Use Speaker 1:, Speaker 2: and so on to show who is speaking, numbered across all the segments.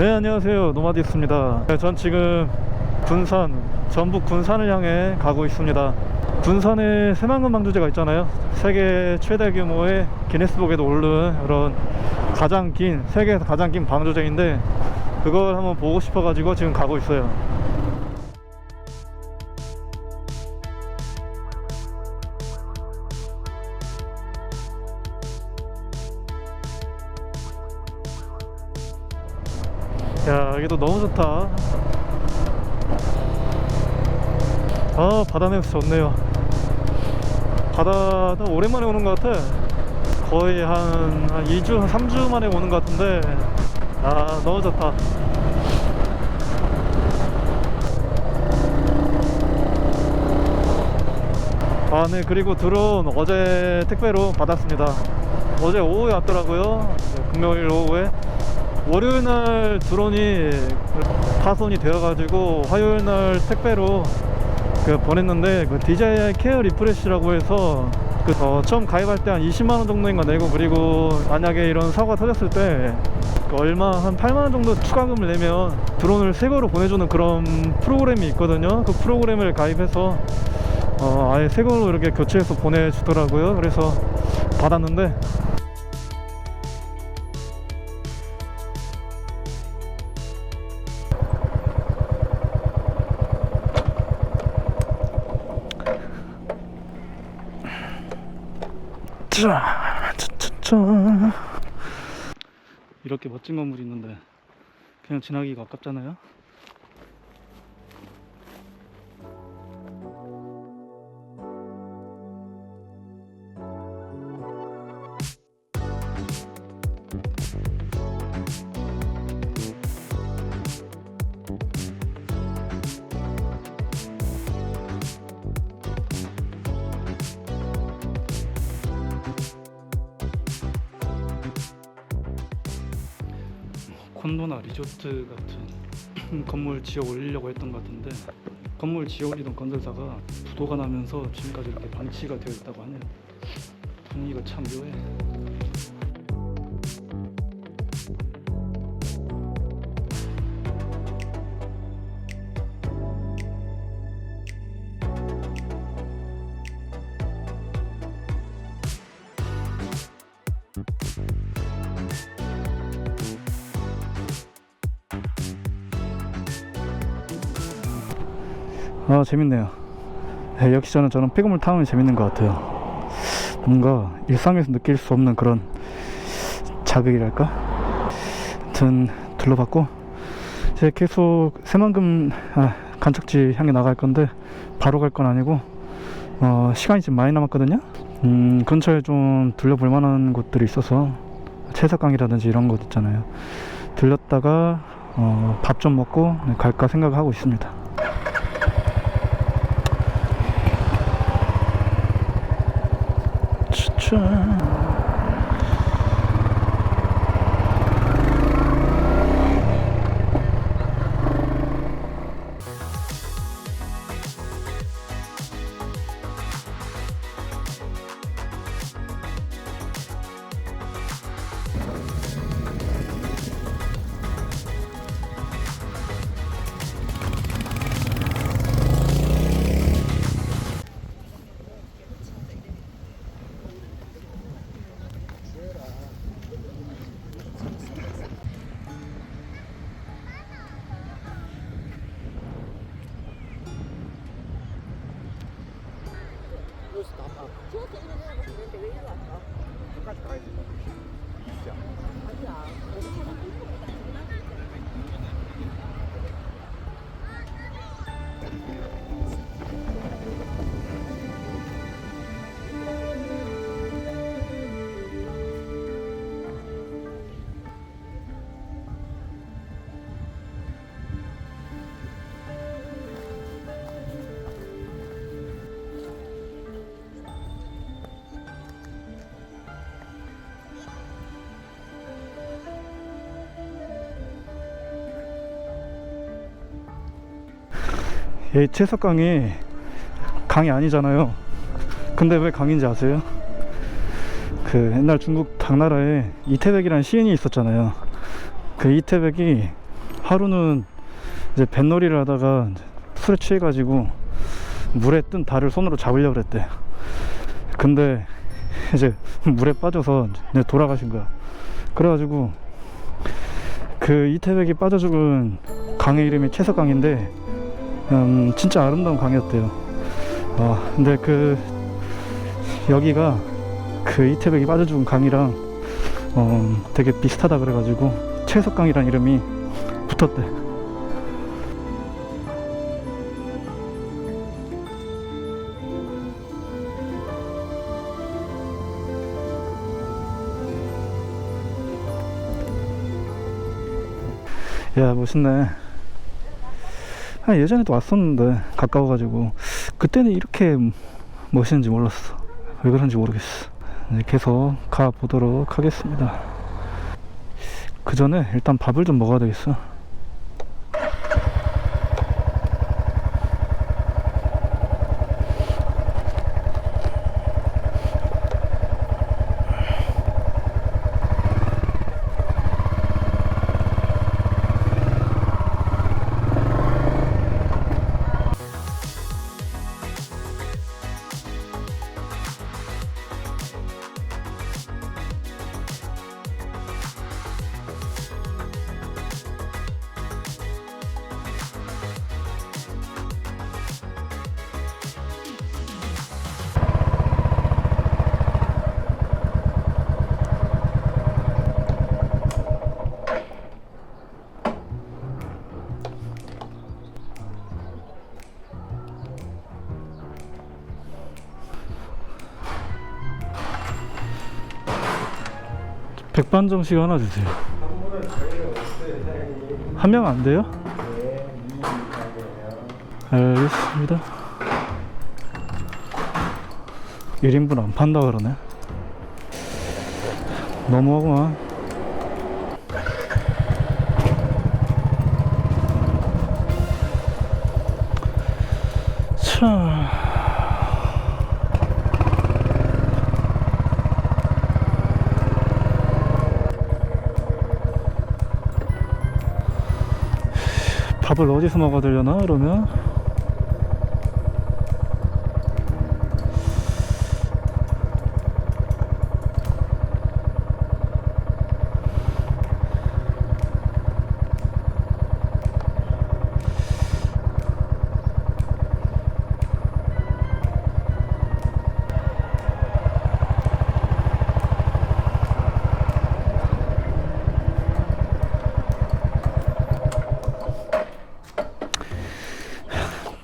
Speaker 1: 네, 안녕하세요. 노마디스입니다. 네, 전 지금 전북 군산을 향해 가고 있습니다. 군산에 새만금 방조제가 있잖아요. 세계 최대 규모의 기네스북에도 오른 그런 세계에서 가장 긴 방조제인데, 그걸 한번 보고 싶어 가지고 지금 가고 있어요. 야, 여기도 너무 좋다. 바다 냄새 좋네요. 바다도 오랜만에 오는 것 같아. 거의 한 2주, 한 3주 만에 오는 것 같은데, 너무 좋다. 네, 그리고 드론 어제 택배로 받았습니다. 어제 오후에 왔더라고요. 금요일 오후에. 월요일날 드론이 파손이 되어가지고 화요일날 택배로 보냈는데, DJI 케어 리프레시라고 해서 처음 가입할 때 한 20만원 정도인가 내고, 그리고 만약에 이런 사고가 터졌을 때 한 8만원 정도 추가금을 내면 드론을 새 거로 보내주는 그런 프로그램이 있거든요. 그 프로그램을 가입해서 아예 새 거로 이렇게 교체해서 보내주더라고요. 그래서 받았는데, 이렇게 멋진 건물이 있는데 그냥 지나기가 아깝잖아요. 콘도나 리조트 같은 건물 지어 올리려고 했던 것 같은데, 건물 지어 올리던 건설사가 부도가 나면서 지금까지 이렇게 방치가 되어 있다고 하네요. 분위기가 참 묘해. 재밌네요. 역시 저는 폐건물 타면 재밌는 것 같아요. 뭔가 일상에서 느낄 수 없는 그런 자극이랄까? 아무튼 둘러봤고, 이제 계속 새만금 간척지 향해 나갈 건데, 바로 갈 건 아니고 시간이 좀 많이 남았거든요. 근처에 좀 둘러볼 만한 곳들이 있어서, 채석강이라든지 이런 곳 있잖아요. 들렸다가 밥 좀 먹고 갈까 생각하고 있습니다.
Speaker 2: 지웠어 이런 생각이 드는데 왜 이리 왔어?
Speaker 3: 끝까지 가야 된다. 진짜.
Speaker 2: 아니야.
Speaker 1: 이 채석강이 강이 아니잖아요. 근데 왜 강인지 아세요? 옛날 중국 당나라에 이태백이라는 시인이 있었잖아요. 그 이태백이 하루는 이제 뱃놀이를 하다가 술에 취해가지고 물에 뜬 달을 손으로 잡으려고 그랬대. 근데 이제 물에 빠져서 이제 돌아가신 거야. 그래가지고 그 이태백이 빠져 죽은 강의 이름이 채석강인데 진짜 아름다운 강이었대요. 근데 그 여기가 그 이태백이 빠져 죽은 강이랑 되게 비슷하다 그래가지고 채석강이란 이름이 붙었대. 야, 멋있네. 예전에도 왔었는데 가까워가지고 그때는 이렇게 멋있는지 몰랐어. 왜 그런지 모르겠어. 이제 계속 가보도록 하겠습니다. 그 전에 일단 밥을 좀 먹어야 되겠어. 백반정식 하나 주세요. 한 명 안 돼요? 알겠습니다. 1인분 안 판다 그러네. 너무하구만. 참. 밥을 어디서 먹어야 되려나 그러면?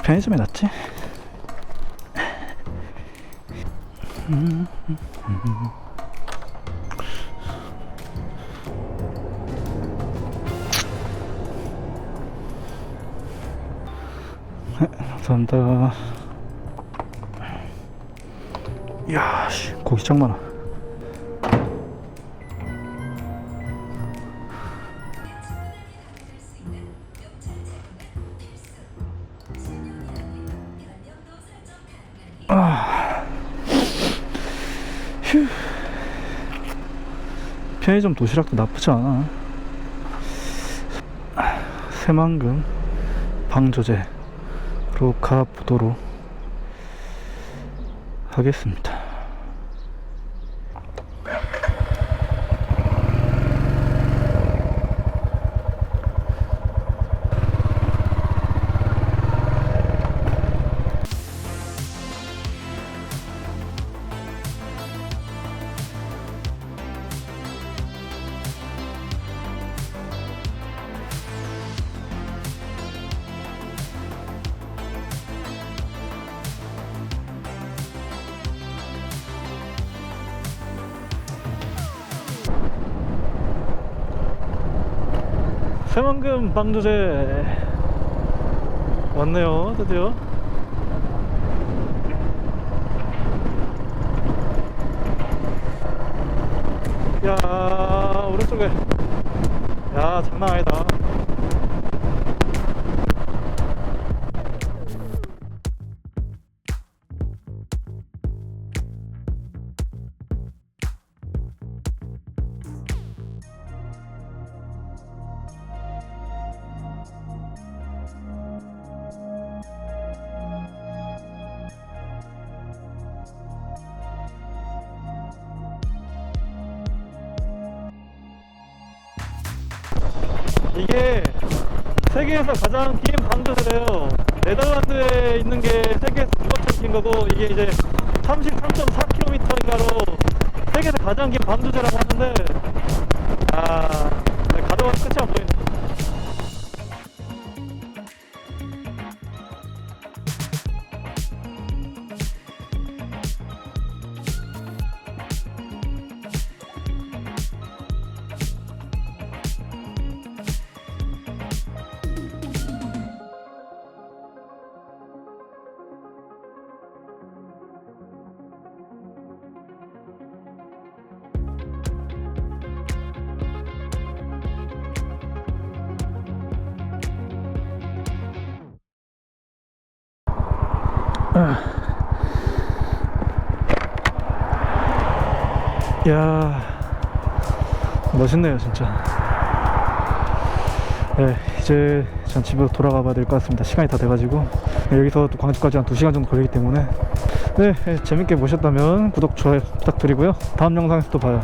Speaker 1: 편의점에 놨지? 감사합니다. 이야, 고기 짱 많아. 휴. 편의점 도시락도 나쁘지 않아. 새만금 방조제로 가보도록 하겠습니다. 새만금 방조제 왔네요. 드디어. 야, 오른쪽에. 야, 장난 아니다. 이게 세계에서 가장 긴 방주세래요. 네덜란드에 있는 게 세계에서 두 번째 긴 거고, 이게 이제 33.4km인가로 세계에서 가장 긴 방주제라고 하는데, 가져가면 끝이 안 보이네. 이야, 멋있네요 진짜. 네, 이제 전 집으로 돌아가 봐야 될 것 같습니다. 시간이 다 돼가지고. 네, 여기서 또 광주까지 한 2시간 정도 걸리기 때문에. 네, 재밌게 보셨다면 구독, 좋아요 부탁드리고요. 다음 영상에서 또 봐요.